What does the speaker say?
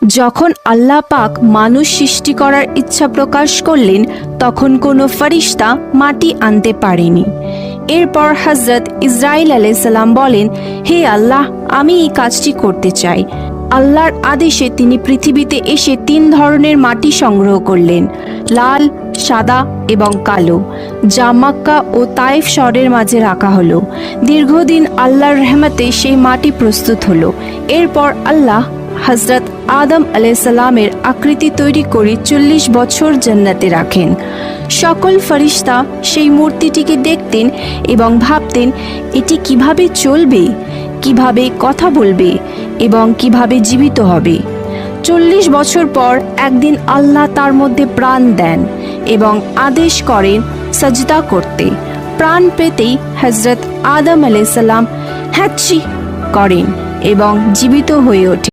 যখন আল্লাহ পাক মানুষ সৃষ্টি করার ইচ্ছা প্রকাশ করলেন তখন কোনো ফেরেশতা মাটি আনতে পারেনি। এরপর হযরত ইসরাইল আলাইহিসসালাম বলেন, হে আল্লাহ, আমি এই কাজটি করতে চাই। আল্লাহর আদেশে তিনি পৃথিবীতে এসে 3 ধরনের মাটি সংগ্রহ করলেন, লাল, সাদা এবং কালো, যা মক্কা ও তায়েফ শহরের মাঝে রাখা হলো। দীর্ঘদিন আল্লাহর রহমতে সেই মাটি প্রস্তুত হলো। এরপর আল্লাহ হযরত আদম আলাইহিসসালামের আকৃতি তৈরি করে 40 বছর জান্নাতে রাখেন। সকল ফেরেশতা সেই মূর্তিটিকে দেখতেন এবং ভাবতেন, এটি কিভাবে চলবে, কিভাবে কথা বলবে এবং কিভাবে জীবিত হবে। 40 বছর পর একদিন আল্লাহ তার মধ্যে প্রাণ দেন এবং আদেশ করেন সাজদা করতে। প্রাণ পেতেই হযরত আদম আলাইহিসসালাম হ্যাঁচি করেন এবং জীবিত হয়ে ওঠে।